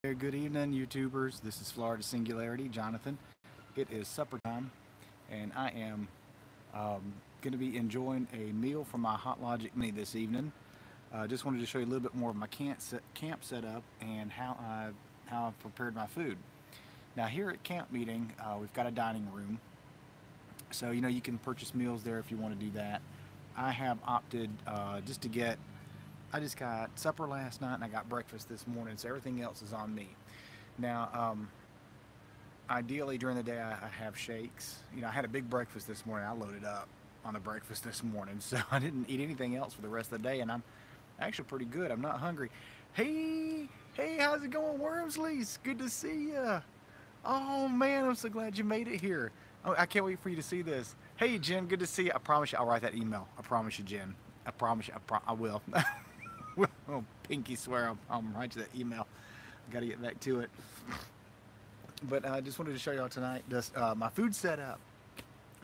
Good evening, YouTubers. This is Florida Singularity, Jonathan. It is supper time, and I am going to be enjoying a meal from my Hot Logic Mini this evening. Just wanted to show you a little bit more of my camp setup and how I've prepared my food. Now, here at camp meeting, we've got a dining room, so you can purchase meals there if you want to do that. I have opted just to get I just got supper last night and I got breakfast this morning, so everything else is on me. Now, ideally during the day I have shakes. I had a big breakfast this morning. I loaded up on the breakfast this morning, so I didn't eat anything else for the rest of the day, and I'm actually pretty good. I'm not hungry. Hey, how's it going, Wormsleys? Good to see ya. Oh man, I'm so glad you made it here. Oh, I can't wait for you to see this. Hey, Jen, good to see you. I promise you, I'll write that email. I promise you, Jen. I promise you, I will. Oh, pinky swear I'll write you that email. I got to get back to it. But I just wanted to show y'all tonight just my food setup.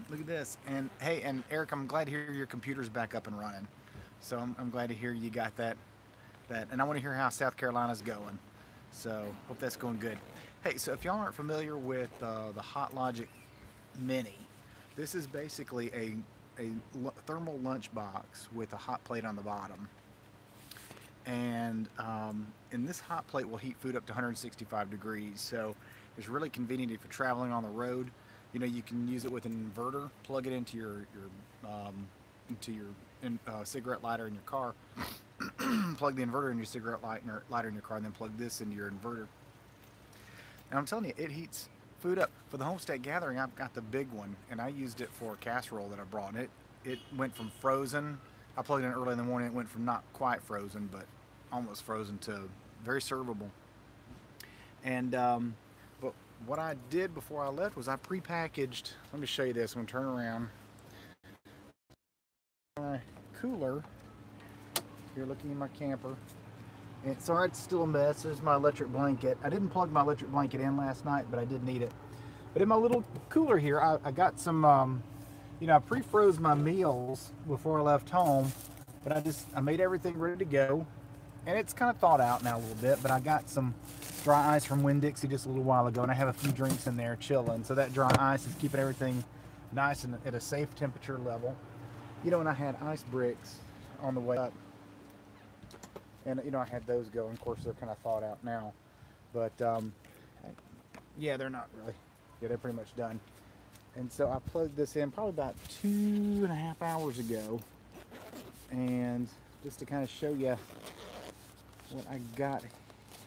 Look at this. And hey, and Eric, I'm glad to hear your computer's back up and running. So I'm glad to hear you got that. And I want to hear how South Carolina's going. So hope that's going good. Hey, so if y'all aren't familiar with the Hot Logic Mini, this is basically a thermal lunchbox with a hot plate on the bottom. And in this hot plate will heat food up to 165 degrees. So it's really convenient if you're traveling on the road. You can use it with an inverter, plug it into your cigarette lighter in your car, plug the inverter in your cigarette lighter in your car, and then plug this into your inverter. And I'm telling you, it heats food up. For the homestead gathering, I've got the big one, and I used it for a casserole that I brought. And it went from frozen. I plugged it in early in the morning. It went from not quite frozen, but almost frozen to very servable. And but what I did before I left was I prepackaged. Let me show you this. I'm gonna turn around. My cooler. You're looking in my camper. And sorry, it's still a mess. There's my electric blanket. I didn't plug my electric blanket in last night, but I did need it. But in my little cooler here, I got some. I pre-froze my meals before I left home, but I made everything ready to go, and it's kind of thawed out now a little bit. But I got some dry ice from Winn-Dixie just a little while ago, and I have a few drinks in there chilling. So that dry ice is keeping everything nice and at a safe temperature level. And I had ice bricks on the way up, and I had those going. Of course, they're kind of thawed out now, but yeah, they're not really. Yeah, they're pretty much done. And so I plugged this in probably about 2.5 hours ago, and just to kind of show you what I got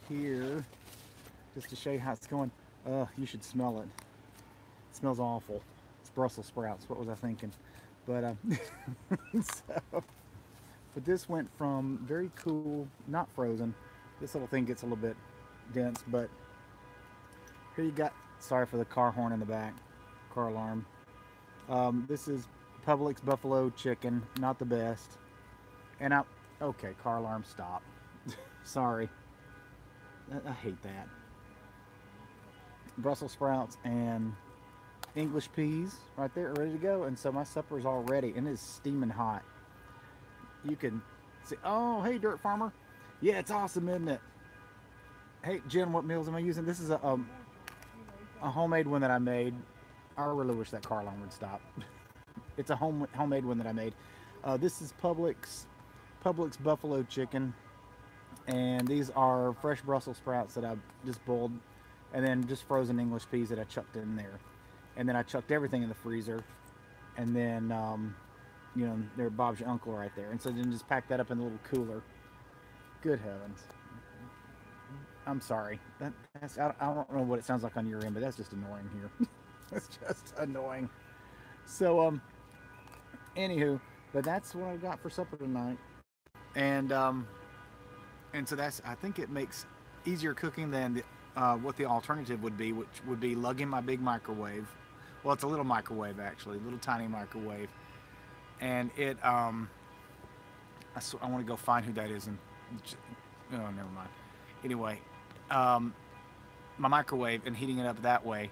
here, just to show you how it's going. You should smell it. It smells awful. It's Brussels sprouts. What was I thinking? But but this went from very cool, not frozen. This little thing gets a little bit dense, but here you got. Sorry for the car horn in the back. Car alarm. This is Publix buffalo chicken, not the best. And okay, car alarm, stop. Sorry. I hate that. Brussels sprouts and English peas right there, ready to go. And so my supper is all ready, and it's steaming hot. You can see, oh, hey, Dirt Farmer. Yeah, it's awesome, isn't it? Hey, Jen, what meals am I using? This is a homemade one that I made. I really wish that car alarm would stop. It's a homemade one that I made. This is Publix buffalo chicken, and these are fresh Brussels sprouts that I just boiled, and then just frozen English peas that I chucked in there, and then I chucked everything in the freezer, and then there Bob's your uncle right there, and so then just pack that up in the little cooler. Good heavens. I'm sorry. I don't know what it sounds like on your end, but that's just annoying here. It's just annoying. So, anywho, but that's what I got for supper tonight, and so I think it makes easier cooking than what the alternative would be, which would be lugging my big microwave. Well, it's a little microwave actually, a little tiny microwave, and it I want to go find who that is, and oh, never mind. Anyway, my microwave and heating it up that way.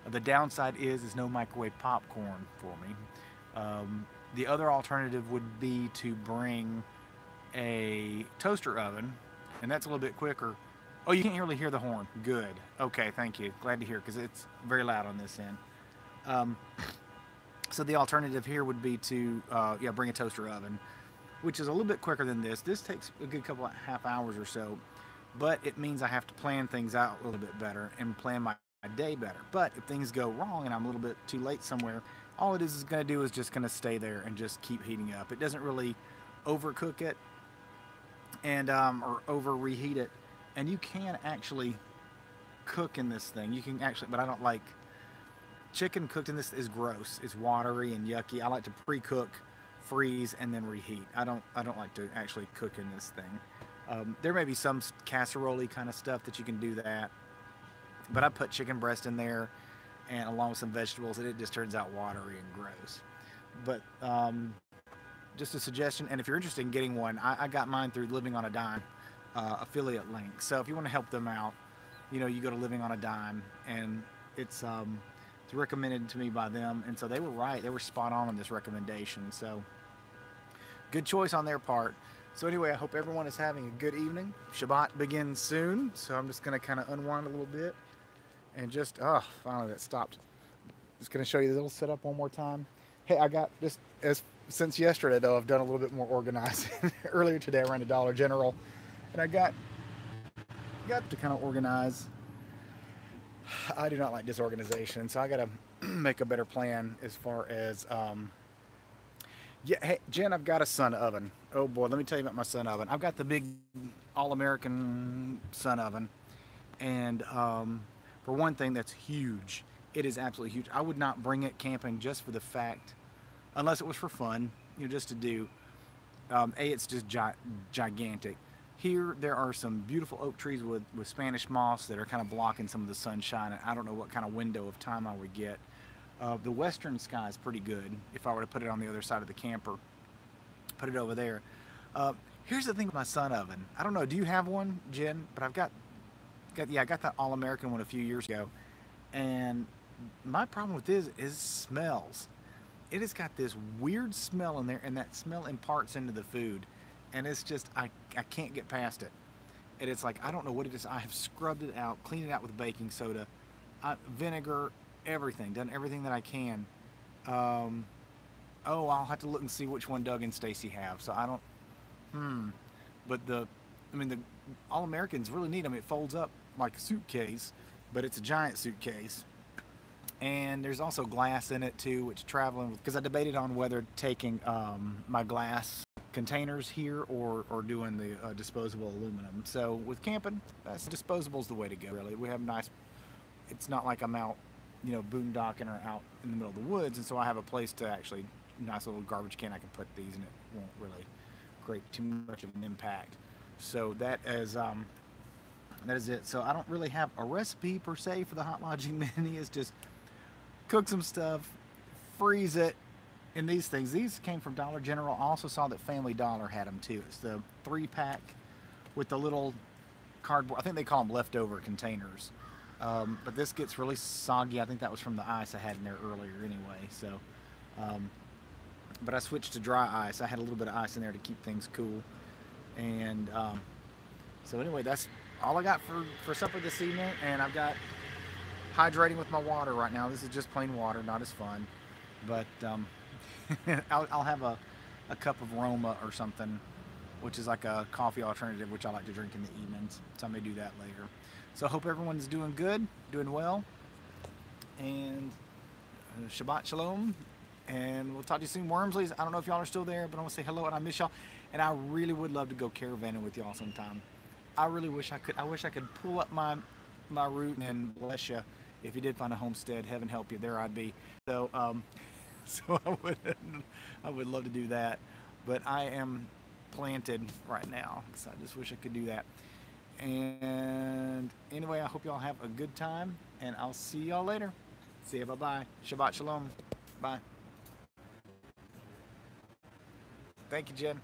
The downside is no microwave popcorn for me. The other alternative would be to bring a toaster oven, and that's a little bit quicker. Oh, you can't really hear the horn. Good. Okay, thank you. Glad to hear because it's very loud on this end. Um, so the alternative here would be to yeah, bring a toaster oven, which is a little bit quicker than this. This takes a good couple of half hours or so, but it means I have to plan things out a little bit better and plan my day better. But if things go wrong and I'm a little bit too late somewhere, all it is going to do is just going to stay there and just keep heating up. It doesn't really overcook it and or over reheat it. And you can actually cook in this thing. You can actually, but I don't like chicken cooked in this is gross. It's watery and yucky. I like to pre-cook, freeze, and then reheat. I don't like to actually cook in this thing. There may be some casserole kind of stuff that you can do that, but I put chicken breast in there and along with some vegetables, and it just turns out watery and gross. But just a suggestion, and if you're interested in getting one, I got mine through Living on a Dime affiliate link. So if you want to help them out, you know, you go to Living on a Dime, and it's recommended to me by them, and so they were right. They were spot on this recommendation. So good choice on their part. So anyway, I hope everyone is having a good evening. Shabbat begins soon, so I'm just going to kind of unwind a little bit and just, oh, finally that stopped. Just going to show you the little setup one more time. Hey, I got just since yesterday though, I've done a little bit more organizing. Earlier today, I ran to Dollar General, and I got to kind of organize. I do not like disorganization, so I got to make a better plan as far as. Yeah, hey, Jen, I've got a sun oven. Oh boy, let me tell you about my sun oven. I've got the big all-American sun oven, and for one thing, that's huge. It is absolutely huge. I would not bring it camping just for the fact, unless it was for fun, you know, just to do. It's just gigantic. Here, there are some beautiful oak trees with Spanish moss that are kind of blocking some of the sunshine, and I don't know what kind of window of time I would get. The western sky is pretty good if I were to put it on the other side of the camper, put it over there. Here's the thing with my sun oven. I don't know, do you have one, Jen? But I got that all-American one a few years ago, and my problem with this is smells. It has got this weird smell in there, and that smell imparts into the food, and it's just, I can't get past it. And it's like, I don't know what it is. I have scrubbed it out, cleaned it out with baking soda, vinegar, everything, done everything that I can. Oh, I'll have to look and see which one Doug and Stacy have. So I don't, but the All-American's really neat. I mean, it folds up like a suitcase, but it's a giant suitcase. And there's also glass in it too, which traveling with, because I debated on whether taking my glass containers here or doing the disposable aluminum. So with camping, that's disposable's the way to go. Really, we have nice. It's not like I'm out, you know, boondocking or out in the middle of the woods, and so I have a place to actually nice little garbage can I can put these, and it won't really create too much of an impact. So that is it. So I don't really have a recipe per se for the Hot Lodging Mini. It's just cook some stuff, freeze it. And these things, these came from Dollar General. I also saw that Family Dollar had them too. It's the 3-pack with the little cardboard. I think they call them leftover containers. But this gets really soggy. I think that was from the ice I had in there earlier anyway. So, but I switched to dry ice. I had a little bit of ice in there to keep things cool. And so anyway, that's all I got for supper this evening. And I've got hydrating with my water right now. This is just plain water, not as fun. But I'll have a cup of Roma or something, which is like a coffee alternative, which I like to drink in the evenings. So I may do that later. So I hope everyone's doing good, doing well. And Shabbat Shalom. And we'll talk to you soon. Wormsleys, I don't know if y'all are still there, but I want to say hello and I miss y'all. And I really would love to go caravanning with y'all sometime. I really wish I could. I wish I could pull up my route and bless you. If you did find a homestead, heaven help you, there I'd be. So, so I would love to do that. But I am planted right now, so I just wish I could do that. And anyway, I hope y'all have a good time, and I'll see y'all later. See you, bye-bye. Shabbat Shalom. Bye. Thank you, Jen.